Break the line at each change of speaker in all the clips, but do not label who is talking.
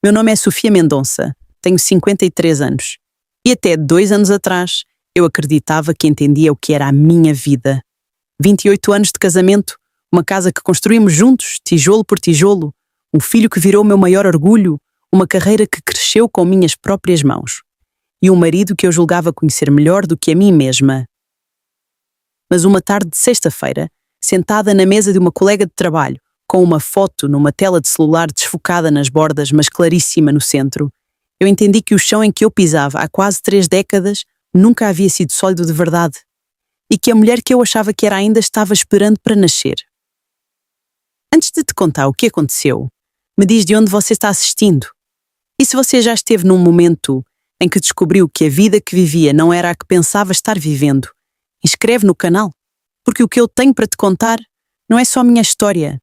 Meu nome é Sofia Mendonça, tenho 53 anos. E até 2 anos atrás, eu acreditava que entendia o que era a minha vida. 28 anos de casamento, uma casa que construímos juntos, tijolo por tijolo, um filho que virou meu maior orgulho, uma carreira que cresceu com minhas próprias mãos. E um marido que eu julgava conhecer melhor do que a mim mesma. Mas uma tarde de sexta-feira, sentada na mesa de uma colega de trabalho, com uma foto numa tela de celular desfocada nas bordas, mas claríssima no centro, eu entendi que o chão em que eu pisava há quase 3 décadas nunca havia sido sólido de verdade e que a mulher que eu achava que era ainda estava esperando para nascer. Antes de te contar o que aconteceu, me diz de onde você está assistindo. E se você já esteve num momento em que descobriu que a vida que vivia não era a que pensava estar vivendo, inscreve no canal, porque o que eu tenho para te contar não é só a minha história,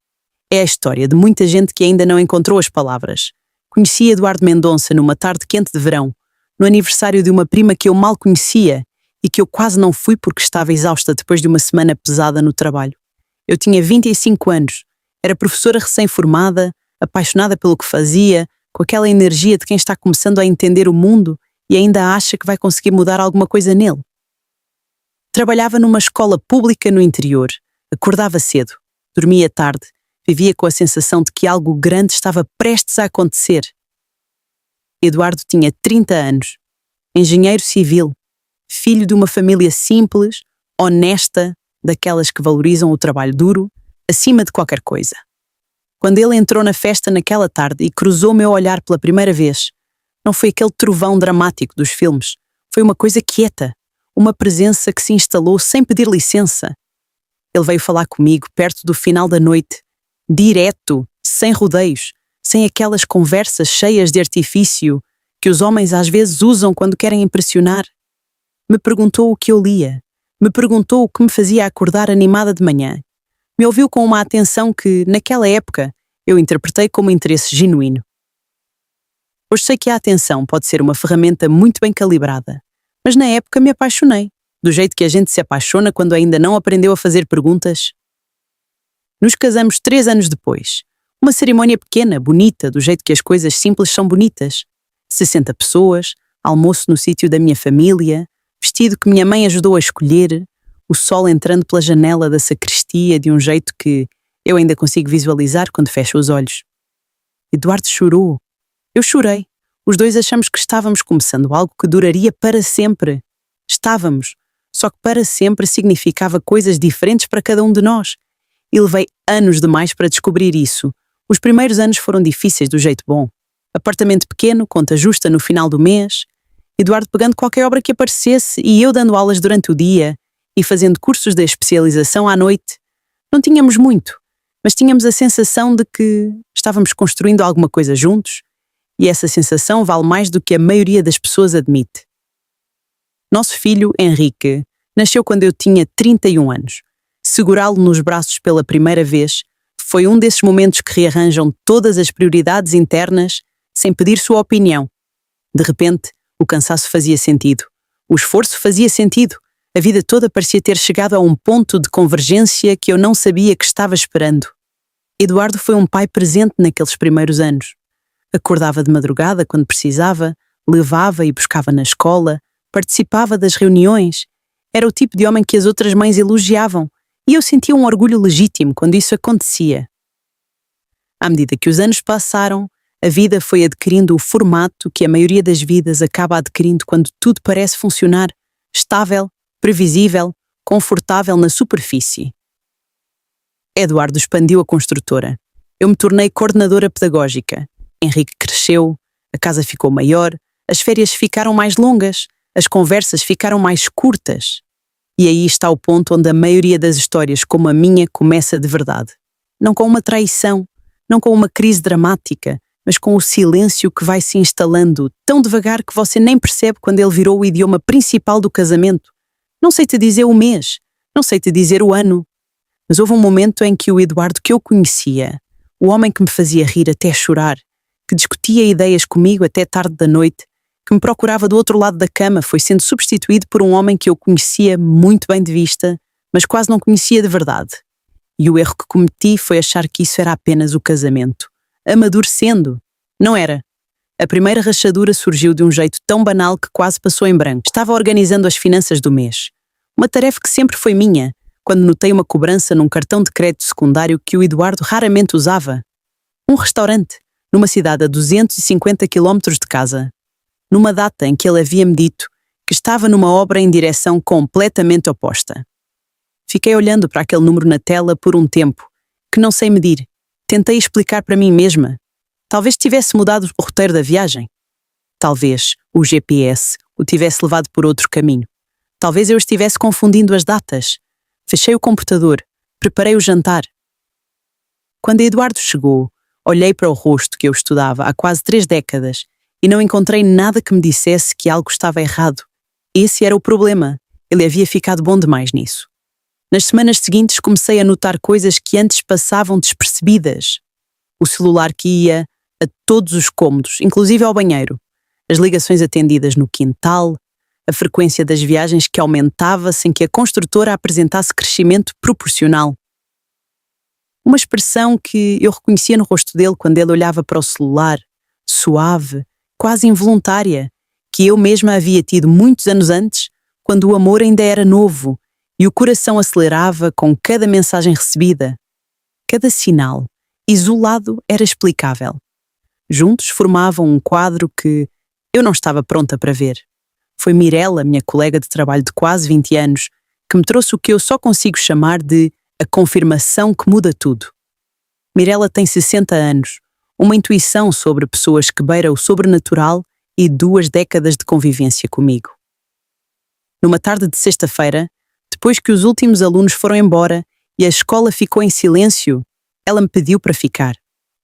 é a história de muita gente que ainda não encontrou as palavras. Conheci Eduardo Mendonça numa tarde quente de verão, no aniversário de uma prima que eu mal conhecia e que eu quase não fui porque estava exausta depois de uma semana pesada no trabalho. Eu tinha 25 anos, era professora recém-formada, apaixonada pelo que fazia, com aquela energia de quem está começando a entender o mundo e ainda acha que vai conseguir mudar alguma coisa nele. Trabalhava numa escola pública no interior, acordava cedo, dormia tarde, vivia com a sensação de que algo grande estava prestes a acontecer. Eduardo tinha 30 anos, engenheiro civil, filho de uma família simples, honesta, daquelas que valorizam o trabalho duro, acima de qualquer coisa. Quando ele entrou na festa naquela tarde e cruzou meu olhar pela primeira vez, não foi aquele trovão dramático dos filmes, foi uma coisa quieta, uma presença que se instalou sem pedir licença. Ele veio falar comigo perto do final da noite, direto, sem rodeios, sem aquelas conversas cheias de artifício que os homens às vezes usam quando querem impressionar. Me perguntou o que eu lia, me perguntou o que me fazia acordar animada de manhã. Me ouviu com uma atenção que, naquela época, eu interpretei como interesse genuíno. Hoje sei que a atenção pode ser uma ferramenta muito bem calibrada, mas na época me apaixonei, do jeito que a gente se apaixona quando ainda não aprendeu a fazer perguntas. Nos casamos 3 anos depois. Uma cerimónia pequena, bonita, do jeito que as coisas simples são bonitas. 60 pessoas, almoço no sítio da minha família, vestido que minha mãe ajudou a escolher, o sol entrando pela janela da sacristia de um jeito que eu ainda consigo visualizar quando fecho os olhos. Eduardo chorou. Eu chorei. Os dois achamos que estávamos começando algo que duraria para sempre. Estávamos. Só que para sempre significava coisas diferentes para cada um de nós. E levei anos demais para descobrir isso. Os primeiros anos foram difíceis do jeito bom. Apartamento pequeno, conta justa no final do mês, Eduardo pegando qualquer obra que aparecesse e eu dando aulas durante o dia e fazendo cursos de especialização à noite. Não tínhamos muito, mas tínhamos a sensação de que estávamos construindo alguma coisa juntos e essa sensação vale mais do que a maioria das pessoas admite. Nosso filho, Henrique, nasceu quando eu tinha 31 anos. Segurá-lo nos braços pela primeira vez foi um desses momentos que rearranjam todas as prioridades internas sem pedir sua opinião. De repente, o cansaço fazia sentido. O esforço fazia sentido. A vida toda parecia ter chegado a um ponto de convergência que eu não sabia que estava esperando. Eduardo foi um pai presente naqueles primeiros anos. Acordava de madrugada quando precisava, levava e buscava na escola, participava das reuniões. Era o tipo de homem que as outras mães elogiavam e eu sentia um orgulho legítimo quando isso acontecia. À medida que os anos passaram, a vida foi adquirindo o formato que a maioria das vidas acaba adquirindo quando tudo parece funcionar, estável, previsível, confortável na superfície. Eduardo expandiu a construtora. Eu me tornei coordenadora pedagógica. Henrique cresceu, a casa ficou maior, as férias ficaram mais longas, as conversas ficaram mais curtas. E aí está o ponto onde a maioria das histórias como a minha começa de verdade. Não com uma traição, não com uma crise dramática, mas com o silêncio que vai se instalando tão devagar que você nem percebe quando ele virou o idioma principal do casamento. Não sei te dizer o mês, não sei te dizer o ano, mas houve um momento em que o Eduardo que eu conhecia, o homem que me fazia rir até chorar, que discutia ideias comigo até tarde da noite, que me procurava do outro lado da cama, foi sendo substituído por um homem que eu conhecia muito bem de vista, mas quase não conhecia de verdade. E o erro que cometi foi achar que isso era apenas o casamento. Amadurecendo. Não era. A primeira rachadura surgiu de um jeito tão banal que quase passou em branco. Estava organizando as finanças do mês. Uma tarefa que sempre foi minha, quando notei uma cobrança num cartão de crédito secundário que o Eduardo raramente usava. Um restaurante, numa cidade a 250 quilómetros de casa. Numa data em que ele havia-me dito que estava numa obra em direção completamente oposta. Fiquei olhando para aquele número na tela por um tempo, que não sei medir. Tentei explicar para mim mesma. Talvez tivesse mudado o roteiro da viagem. Talvez o GPS o tivesse levado por outro caminho. Talvez eu estivesse confundindo as datas. Fechei o computador, preparei o jantar. Quando Eduardo chegou, olhei para o rosto que eu estudava há quase 3 décadas e não encontrei nada que me dissesse que algo estava errado. Esse era o problema. Ele havia ficado bom demais nisso. Nas semanas seguintes comecei a notar coisas que antes passavam despercebidas. O celular que ia a todos os cômodos, inclusive ao banheiro. As ligações atendidas no quintal, a frequência das viagens que aumentava sem que a construtora apresentasse crescimento proporcional. Uma expressão que eu reconhecia no rosto dele quando ele olhava para o celular, suave, quase involuntária, que eu mesma havia tido muitos anos antes, quando o amor ainda era novo e o coração acelerava com cada mensagem recebida. Cada sinal, isolado, era explicável. Juntos formavam um quadro que eu não estava pronta para ver. Foi Mirella, minha colega de trabalho de quase 20 anos, que me trouxe o que eu só consigo chamar de a confirmação que muda tudo. Mirella tem 60 anos, uma intuição sobre pessoas que beira o sobrenatural e 2 décadas de convivência comigo. Numa tarde de sexta-feira, depois que os últimos alunos foram embora e a escola ficou em silêncio, ela me pediu para ficar.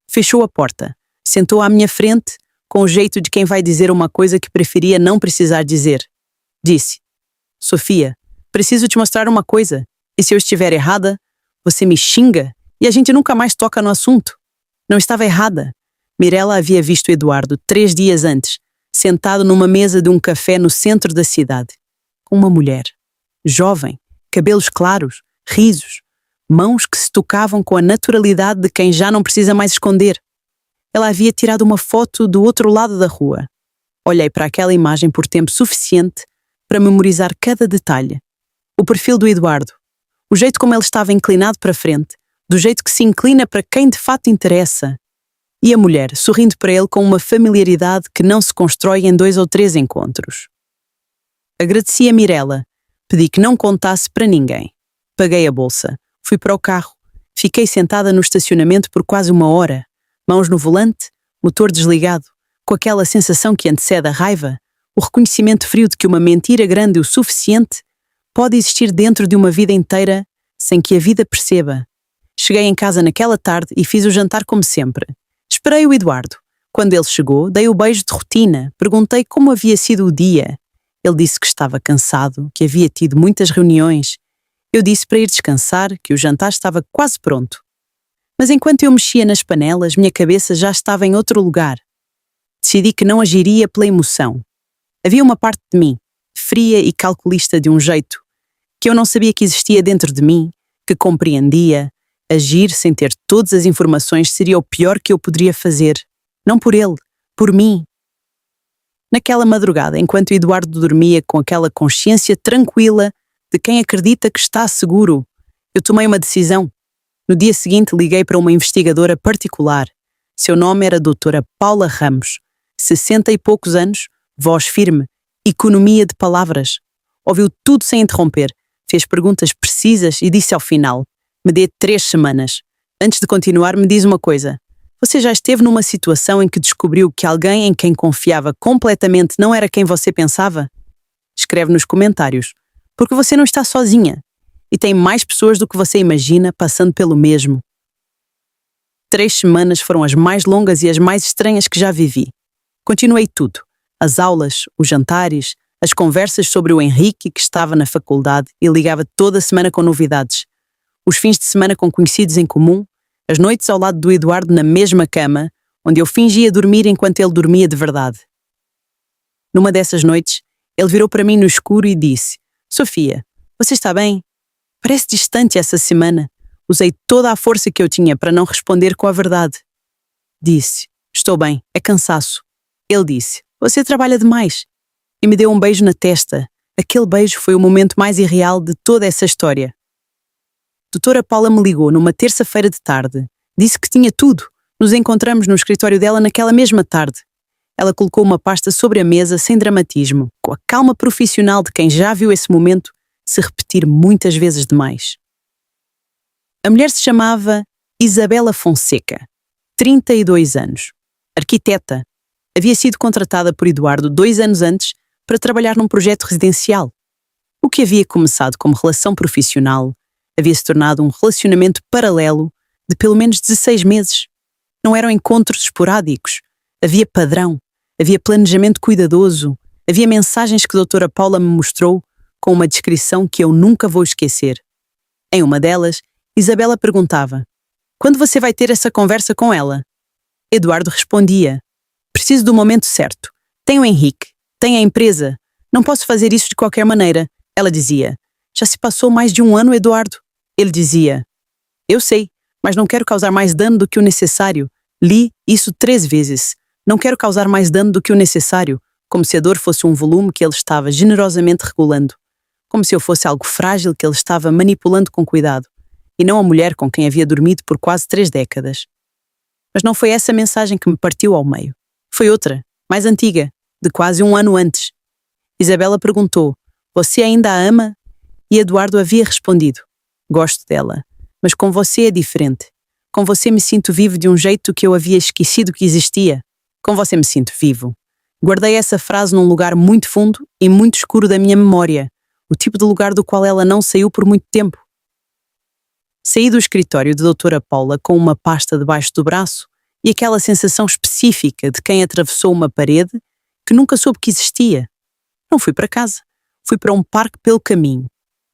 Fechou a porta, sentou à minha frente, com o jeito de quem vai dizer uma coisa que preferia não precisar dizer. Disse: Sofia, preciso te mostrar uma coisa, e se eu estiver errada, você me xinga e a gente nunca mais toca no assunto. Não estava errada. Mirella havia visto Eduardo 3 dias antes, sentado numa mesa de um café no centro da cidade, com uma mulher, jovem, cabelos claros, risos, mãos que se tocavam com a naturalidade de quem já não precisa mais esconder. Ela havia tirado uma foto do outro lado da rua. Olhei para aquela imagem por tempo suficiente para memorizar cada detalhe. O perfil do Eduardo, o jeito como ele estava inclinado para frente, do jeito que se inclina para quem de fato interessa. E a mulher, sorrindo para ele com uma familiaridade que não se constrói em 2 ou 3 encontros. Agradeci a Mirella. Pedi que não contasse para ninguém. Paguei a bolsa. Fui para o carro. Fiquei sentada no estacionamento por quase 1 hora. Mãos no volante, motor desligado, com aquela sensação que antecede a raiva, o reconhecimento frio de que uma mentira grande o suficiente pode existir dentro de uma vida inteira sem que a vida perceba. Cheguei em casa naquela tarde e fiz o jantar como sempre. Esperei o Eduardo. Quando ele chegou, dei o beijo de rotina, perguntei como havia sido o dia. Ele disse que estava cansado, que havia tido muitas reuniões. Eu disse para ir descansar, que o jantar estava quase pronto. Mas enquanto eu mexia nas panelas, minha cabeça já estava em outro lugar. Decidi que não agiria pela emoção. Havia uma parte de mim, fria e calculista de um jeito, que eu não sabia que existia dentro de mim, que compreendia. Agir sem ter todas as informações seria o pior que eu poderia fazer. Não por ele, por mim. Naquela madrugada, enquanto Eduardo dormia com aquela consciência tranquila de quem acredita que está seguro, eu tomei uma decisão. No dia seguinte liguei para uma investigadora particular. Seu nome era Doutora Paula Ramos. 60 e poucos anos, voz firme, economia de palavras. Ouviu tudo sem interromper, fez perguntas precisas e disse ao final: me dê 3 semanas. Antes de continuar, me diz uma coisa. Você já esteve numa situação em que descobriu que alguém em quem confiava completamente não era quem você pensava? Escreve nos comentários, porque você não está sozinha. E tem mais pessoas do que você imagina passando pelo mesmo. 3 semanas foram as mais longas e as mais estranhas que já vivi. Continuei tudo. As aulas, os jantares, as conversas sobre o Henrique que estava na faculdade e ligava toda semana com novidades. Os fins de semana com conhecidos em comum, as noites ao lado do Eduardo na mesma cama, onde eu fingia dormir enquanto ele dormia de verdade. Numa dessas noites, ele virou para mim no escuro e disse: Sofia, você está bem? Parece distante essa semana. Usei toda a força que eu tinha para não responder com a verdade. Disse: estou bem, é cansaço. Ele disse: "Você trabalha demais." E me deu um beijo na testa. Aquele beijo foi o momento mais irreal de toda essa história. Doutora Paula me ligou numa terça-feira de tarde. Disse que tinha tudo. Nos encontramos no escritório dela naquela mesma tarde. Ela colocou uma pasta sobre a mesa sem dramatismo, com a calma profissional de quem já viu esse momento se repetir muitas vezes demais. A mulher se chamava Isabela Fonseca, 32 anos, arquiteta. Havia sido contratada por Eduardo 2 anos antes para trabalhar num projeto residencial. O que havia começado como relação profissional havia se tornado um relacionamento paralelo de pelo menos 16 meses. Não eram encontros esporádicos. Havia padrão, havia planejamento cuidadoso, havia mensagens que a doutora Paula me mostrou com uma descrição que eu nunca vou esquecer. Em uma delas, Isabela perguntava: "Quando você vai ter essa conversa com ela?" Eduardo respondia: "Preciso do momento certo. Tenho o Henrique, tenho a empresa. Não posso fazer isso de qualquer maneira." Ela dizia: "Já se passou mais de 1 ano, Eduardo." Ele dizia: "Eu sei, mas não quero causar mais dano do que o necessário. Li isso 3 vezes. Não quero causar mais dano do que o necessário." Como se a dor fosse um volume que ele estava generosamente regulando. Como se eu fosse algo frágil que ele estava manipulando com cuidado. E não a mulher com quem havia dormido por quase 3 décadas. Mas não foi essa mensagem que me partiu ao meio. Foi outra, mais antiga, de quase 1 ano antes. Isabela perguntou: "Você ainda a ama?" E Eduardo havia respondido: "Gosto dela, mas com você é diferente. Com você me sinto vivo de um jeito que eu havia esquecido que existia. Com você me sinto vivo." Guardei essa frase num lugar muito fundo e muito escuro da minha memória, o tipo de lugar do qual ela não saiu por muito tempo. Saí do escritório de doutora Paula com uma pasta debaixo do braço e aquela sensação específica de quem atravessou uma parede que nunca soube que existia. Não fui para casa. Fui para um parque pelo caminho,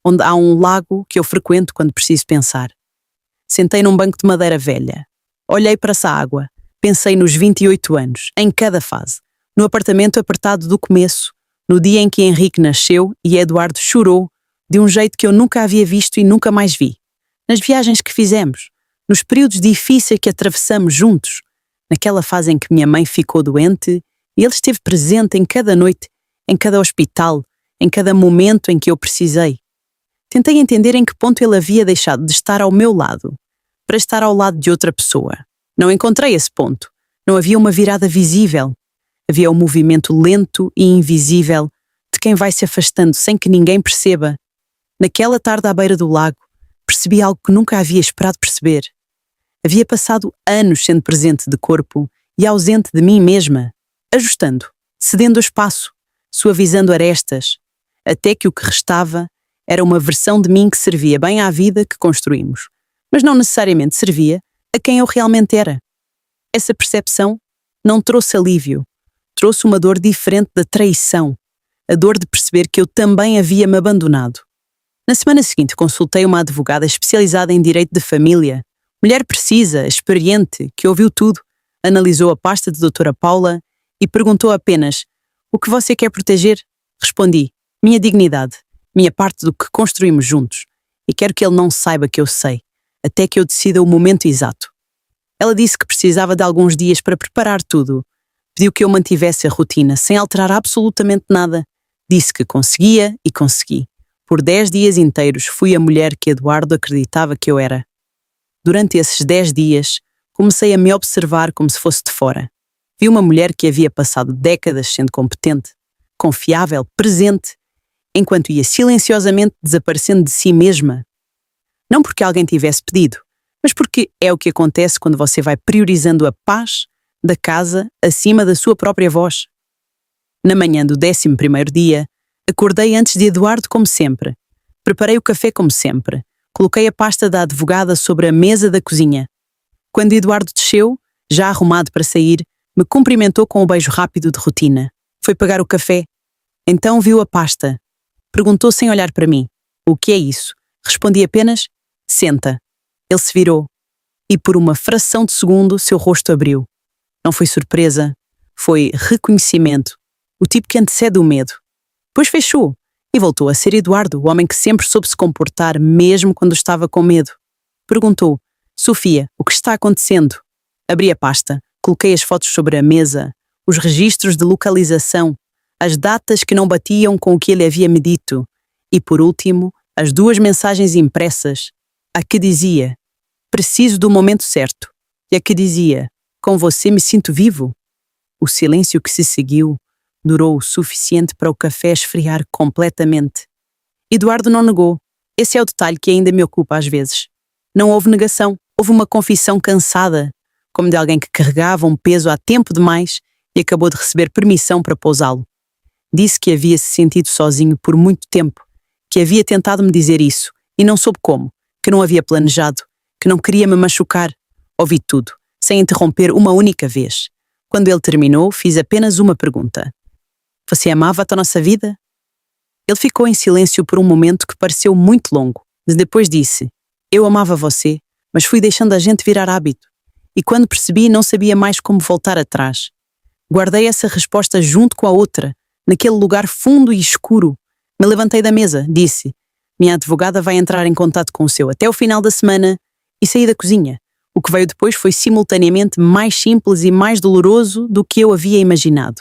onde há um lago que eu frequento quando preciso pensar. Sentei num banco de madeira velha. Olhei para essa água. Pensei nos 28 anos, em cada fase. No apartamento apertado do começo, no dia em que Henrique nasceu e Eduardo chorou de um jeito que eu nunca havia visto e nunca mais vi. Nas viagens que fizemos, nos períodos difíceis que atravessamos juntos, naquela fase em que minha mãe ficou doente e ele esteve presente em cada noite, em cada hospital, em cada momento em que eu precisei. Tentei entender em que ponto ele havia deixado de estar ao meu lado, para estar ao lado de outra pessoa. Não encontrei esse ponto. Não havia uma virada visível. Havia um movimento lento e invisível de quem vai se afastando sem que ninguém perceba. Naquela tarde à beira do lago, percebi algo que nunca havia esperado perceber. Havia passado anos sendo presente de corpo e ausente de mim mesma, ajustando, cedendo o espaço, suavizando arestas, até que o que restava era uma versão de mim que servia bem à vida que construímos, mas não necessariamente servia a quem eu realmente era. Essa percepção não trouxe alívio, trouxe uma dor diferente da traição, a dor de perceber que eu também havia me abandonado. Na semana seguinte consultei uma advogada especializada em direito de família, mulher precisa, experiente, que ouviu tudo, analisou a pasta de doutora Paula e perguntou apenas: "O que você quer proteger?" Respondi: "Minha dignidade, minha parte do que construímos juntos, e quero que ele não saiba que eu sei, até que eu decida o momento exato." Ela disse que precisava de alguns dias para preparar tudo. Pediu que eu mantivesse a rotina, sem alterar absolutamente nada. Disse que conseguia e consegui. Por 10 dias inteiros fui a mulher que Eduardo acreditava que eu era. Durante esses 10 dias, comecei a me observar como se fosse de fora. Vi uma mulher que havia passado décadas sendo competente, confiável, presente, enquanto ia silenciosamente desaparecendo de si mesma. Não porque alguém tivesse pedido, mas porque é o que acontece quando você vai priorizando a paz da casa acima da sua própria voz. Na manhã do 11º dia, acordei antes de Eduardo como sempre. Preparei o café como sempre. Coloquei a pasta da advogada sobre a mesa da cozinha. Quando Eduardo desceu, já arrumado para sair, me cumprimentou com um beijo rápido de rotina. Foi pagar o café. Então viu a pasta. Perguntou sem olhar para mim: "O que é isso?" Respondi apenas: "Senta." Ele se virou. E por uma fração de segundo seu rosto abriu. Não foi surpresa. Foi reconhecimento. O tipo que antecede o medo. Depois fechou. E voltou a ser Eduardo, o homem que sempre soube se comportar mesmo quando estava com medo. Perguntou: "Sofia, o que está acontecendo?" Abri a pasta, coloquei as fotos sobre a mesa, os registros de localização, as datas que não batiam com o que ele havia me dito e, por último, as 2 mensagens impressas, a que dizia: "Preciso do momento certo", e a que dizia: "Com você me sinto vivo". O silêncio que se seguiu durou o suficiente para o café esfriar completamente. Eduardo não negou. Esse é o detalhe que ainda me ocupa às vezes. Não houve negação, houve uma confissão cansada, como de alguém que carregava um peso há tempo demais e acabou de receber permissão para pousá-lo. Disse que havia se sentido sozinho por muito tempo, que havia tentado me dizer isso e não soube como, que não havia planejado, que não queria me machucar. Ouvi tudo, sem interromper uma única vez. Quando ele terminou, fiz apenas uma pergunta: "Você amava a nossa vida?" Ele ficou em silêncio por um momento que pareceu muito longo. Depois disse: "Eu amava você, mas fui deixando a gente virar hábito. E quando percebi, não sabia mais como voltar atrás. Guardei essa resposta junto com a outra, naquele lugar fundo e escuro. Me levantei da mesa, disse: Minha advogada vai entrar em contato com o seu até o final da semana, e saí da cozinha. O que veio depois foi simultaneamente mais simples e mais doloroso do que eu havia imaginado.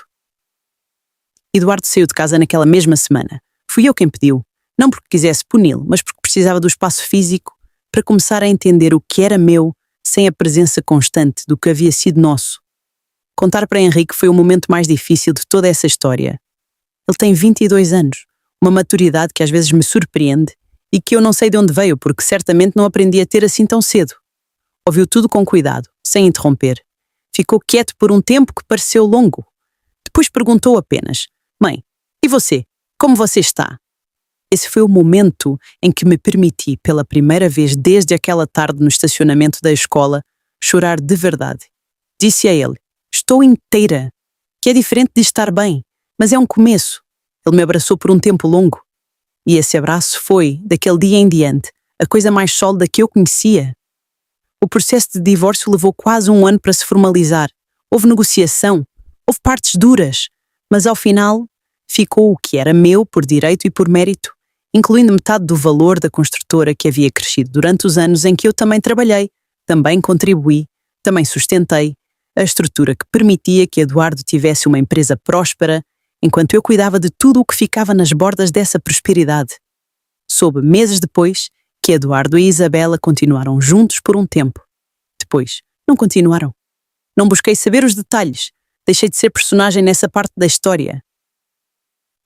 Eduardo saiu de casa naquela mesma semana. Fui eu quem pediu, não porque quisesse puni-lo, mas porque precisava do espaço físico para começar a entender o que era meu sem a presença constante do que havia sido nosso. Contar para Henrique foi o momento mais difícil de toda essa história. Ele tem 22 anos, uma maturidade que às vezes me surpreende e que eu não sei de onde veio porque certamente não aprendi a ter assim tão cedo. Ouviu tudo com cuidado, sem interromper. Ficou quieto por um tempo que pareceu longo. Depois perguntou apenas: Mãe, e você? Como você está? Esse foi o momento em que me permiti, pela primeira vez desde aquela tarde no estacionamento da escola, chorar de verdade. Disse a ele: Estou inteira, que é diferente de estar bem, mas é um começo. Ele me abraçou por um tempo longo. E esse abraço foi, daquele dia em diante, a coisa mais sólida que eu conhecia. O processo de divórcio levou quase um ano para se formalizar. Houve negociação, houve partes duras, mas ao final ficou o que era meu por direito e por mérito, incluindo metade do valor da construtora que havia crescido durante os anos em que eu também trabalhei, também contribuí, também sustentei, a estrutura que permitia que Eduardo tivesse uma empresa próspera, enquanto eu cuidava de tudo o que ficava nas bordas dessa prosperidade. Soube meses depois que Eduardo e Isabela continuaram juntos por um tempo. Depois, não continuaram. Não busquei saber os detalhes, deixei de ser personagem nessa parte da história.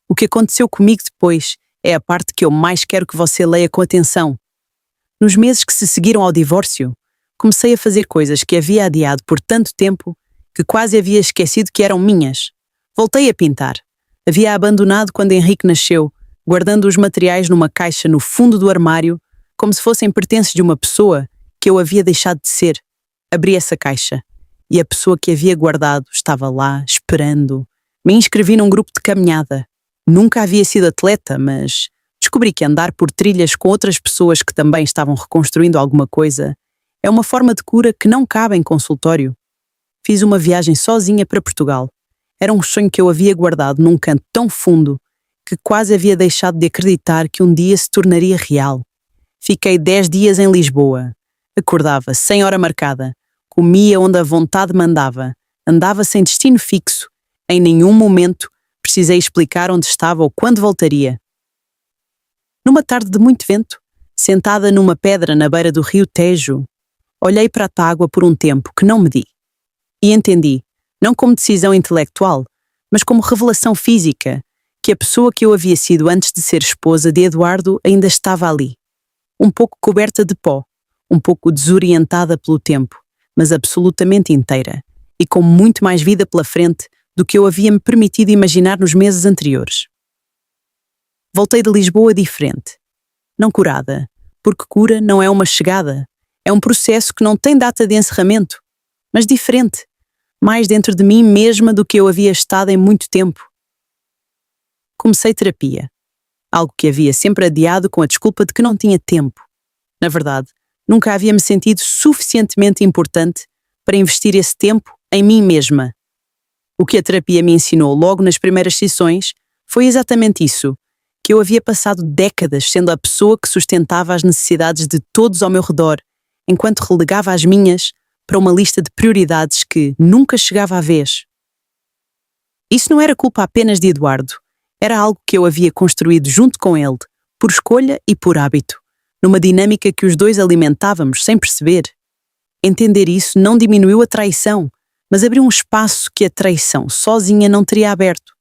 O que aconteceu comigo depois é a parte que eu mais quero que você leia com atenção. Nos meses que se seguiram ao divórcio, comecei a fazer coisas que havia adiado por tanto tempo que quase havia esquecido que eram minhas. Voltei a pintar. Havia abandonado quando Henrique nasceu, guardando os materiais numa caixa no fundo do armário, como se fossem pertences de uma pessoa que eu havia deixado de ser. Abri essa caixa e a pessoa que havia guardado estava lá, esperando. Me inscrevi num grupo de caminhada. Nunca havia sido atleta, mas descobri que andar por trilhas com outras pessoas que também estavam reconstruindo alguma coisa é uma forma de cura que não cabe em consultório. Fiz uma viagem sozinha para Portugal. Era um sonho que eu havia guardado num canto tão fundo que quase havia deixado de acreditar que um dia se tornaria real. Fiquei 10 dias em Lisboa. Acordava sem hora marcada, comia onde a vontade mandava, andava sem destino fixo. Em nenhum momento precisei explicar onde estava ou quando voltaria. Numa tarde de muito vento, sentada numa pedra na beira do rio Tejo, olhei para a água por um tempo que não medi. E entendi, não como decisão intelectual, mas como revelação física, que a pessoa que eu havia sido antes de ser esposa de Eduardo ainda estava ali. Um pouco coberta de pó, um pouco desorientada pelo tempo, mas absolutamente inteira, e com muito mais vida pela frente do que eu havia me permitido imaginar nos meses anteriores. Voltei de Lisboa diferente. Não curada, porque cura não é uma chegada, é um processo que não tem data de encerramento, mas diferente, mais dentro de mim mesma do que eu havia estado em muito tempo. Comecei terapia, algo que havia sempre adiado com a desculpa de que não tinha tempo. Na verdade, nunca havia me sentido suficientemente importante para investir esse tempo em mim mesma. O que a terapia me ensinou logo nas primeiras sessões foi exatamente isso, que eu havia passado décadas sendo a pessoa que sustentava as necessidades de todos ao meu redor, enquanto relegava as minhas para uma lista de prioridades que nunca chegava à vez. Isso não era culpa apenas de Eduardo. Era algo que eu havia construído junto com ele, por escolha e por hábito, numa dinâmica que os dois alimentávamos sem perceber. Entender isso não diminuiu a traição, mas abriu um espaço que a traição sozinha não teria aberto.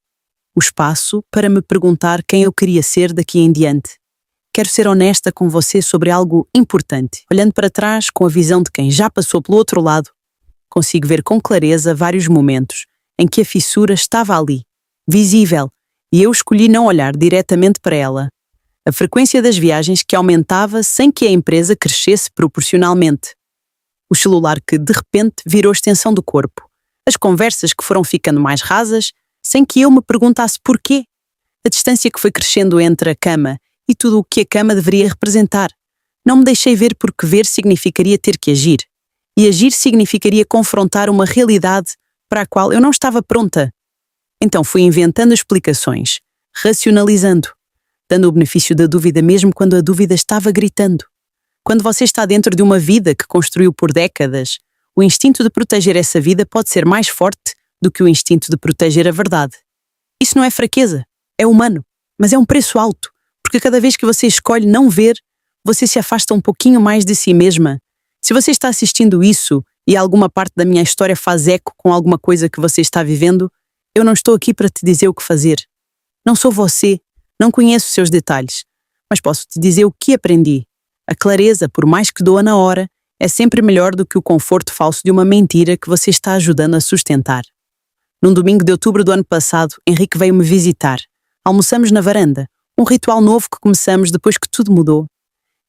O espaço para me perguntar quem eu queria ser daqui em diante. Quero ser honesta com você sobre algo importante. Olhando para trás, com a visão de quem já passou pelo outro lado, consigo ver com clareza vários momentos em que a fissura estava ali, visível, e eu escolhi não olhar diretamente para ela. A frequência das viagens que aumentava sem que a empresa crescesse proporcionalmente. O celular que, de repente, virou extensão do corpo. As conversas que foram ficando mais rasas, sem que eu me perguntasse porquê. A distância que foi crescendo entre a cama e tudo o que a cama deveria representar. Não me deixei ver porque ver significaria ter que agir. E agir significaria confrontar uma realidade para a qual eu não estava pronta. Então fui inventando explicações, racionalizando, dando o benefício da dúvida mesmo quando a dúvida estava gritando. Quando você está dentro de uma vida que construiu por décadas, o instinto de proteger essa vida pode ser mais forte do que o instinto de proteger a verdade. Isso não é fraqueza, é humano, mas é um preço alto, porque cada vez que você escolhe não ver, você se afasta um pouquinho mais de si mesma. Se você está assistindo isso e alguma parte da minha história faz eco com alguma coisa que você está vivendo, eu não estou aqui para te dizer o que fazer. Não sou você, não conheço seus detalhes, mas posso te dizer o que aprendi. A clareza, por mais que doa na hora, é sempre melhor do que o conforto falso de uma mentira que você está ajudando a sustentar. Num domingo de outubro do ano passado, Henrique veio-me visitar. Almoçamos na varanda, um ritual novo que começamos depois que tudo mudou.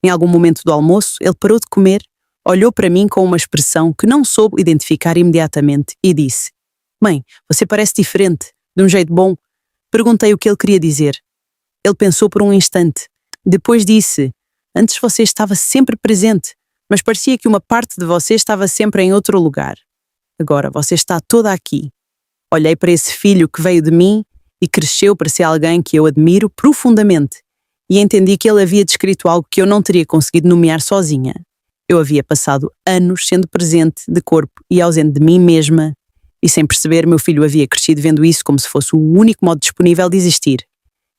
Em algum momento do almoço, ele parou de comer, olhou para mim com uma expressão que não soube identificar imediatamente e disse: "Mãe, você parece diferente, de um jeito bom." Perguntei o que ele queria dizer. Ele pensou por um instante. Depois disse: "Antes você estava sempre presente, mas parecia que uma parte de você estava sempre em outro lugar. Agora você está toda aqui." Olhei para esse filho que veio de mim e cresceu para ser alguém que eu admiro profundamente, e entendi que ele havia descrito algo que eu não teria conseguido nomear sozinha. Eu havia passado anos sendo presente de corpo e ausente de mim mesma, e sem perceber, meu filho havia crescido vendo isso como se fosse o único modo disponível de existir.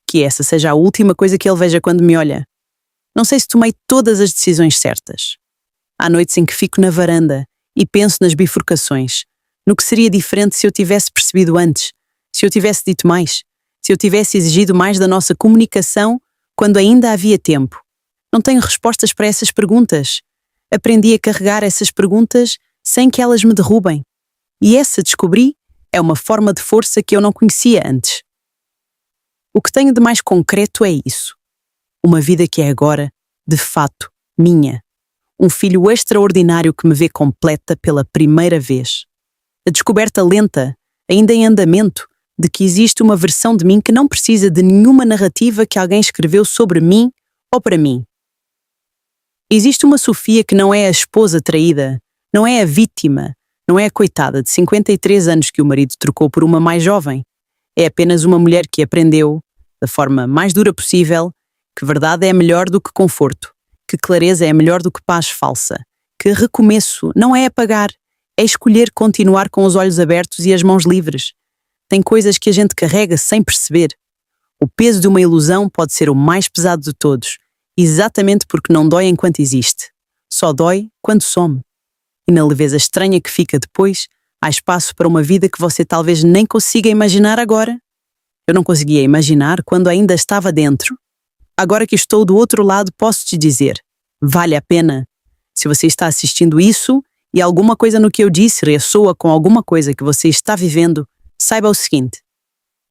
Que essa seja a última coisa que ele veja quando me olha. Não sei se tomei todas as decisões certas. Há noites em que fico na varanda e penso nas bifurcações, no que seria diferente se eu tivesse percebido antes, se eu tivesse dito mais, se eu tivesse exigido mais da nossa comunicação quando ainda havia tempo. Não tenho respostas para essas perguntas. Aprendi a carregar essas perguntas sem que elas me derrubem. E essa, descobri, é uma forma de força que eu não conhecia antes. O que tenho de mais concreto é isso. Uma vida que é agora, de fato, minha. Um filho extraordinário que me vê completa pela primeira vez. A descoberta lenta, ainda em andamento, de que existe uma versão de mim que não precisa de nenhuma narrativa que alguém escreveu sobre mim ou para mim. Existe uma Sofia que não é a esposa traída, não é a vítima, não é a coitada de 53 anos que o marido trocou por uma mais jovem. É apenas uma mulher que aprendeu, da forma mais dura possível, que verdade é melhor do que conforto, que clareza é melhor do que paz falsa, que recomeço não é apagar, é escolher continuar com os olhos abertos e as mãos livres. Tem coisas que a gente carrega sem perceber. O peso de uma ilusão pode ser o mais pesado de todos, exatamente porque não dói enquanto existe. Só dói quando some. E na leveza estranha que fica depois, há espaço para uma vida que você talvez nem consiga imaginar agora. Eu não conseguia imaginar quando ainda estava dentro. Agora que estou do outro lado, posso te dizer, vale a pena. Se você está assistindo isso e alguma coisa no que eu disse ressoa com alguma coisa que você está vivendo, saiba o seguinte: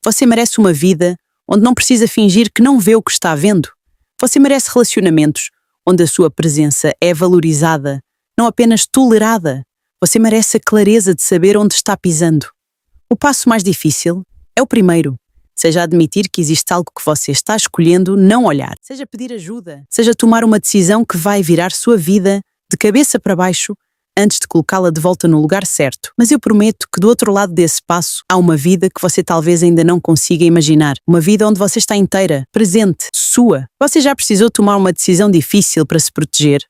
você merece uma vida onde não precisa fingir que não vê o que está vendo. Você merece relacionamentos onde a sua presença é valorizada, não apenas tolerada. Você merece a clareza de saber onde está pisando. O passo mais difícil é o primeiro. Seja admitir que existe algo que você está escolhendo não olhar. Seja pedir ajuda. Seja tomar uma decisão que vai virar sua vida de cabeça para baixo antes de colocá-la de volta no lugar certo. Mas eu prometo que do outro lado desse passo há uma vida que você talvez ainda não consiga imaginar. Uma vida onde você está inteira, presente, sua. Você já precisou tomar uma decisão difícil para se proteger?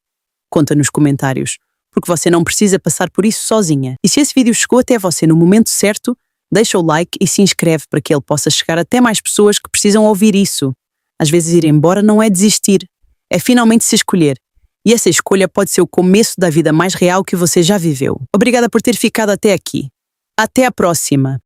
Conta nos comentários, porque você não precisa passar por isso sozinha. E se esse vídeo chegou até você no momento certo, deixa o like e se inscreve para que ele possa chegar até mais pessoas que precisam ouvir isso. Às vezes ir embora não é desistir, é finalmente se escolher. E essa escolha pode ser o começo da vida mais real que você já viveu. Obrigada por ter ficado até aqui. Até a próxima!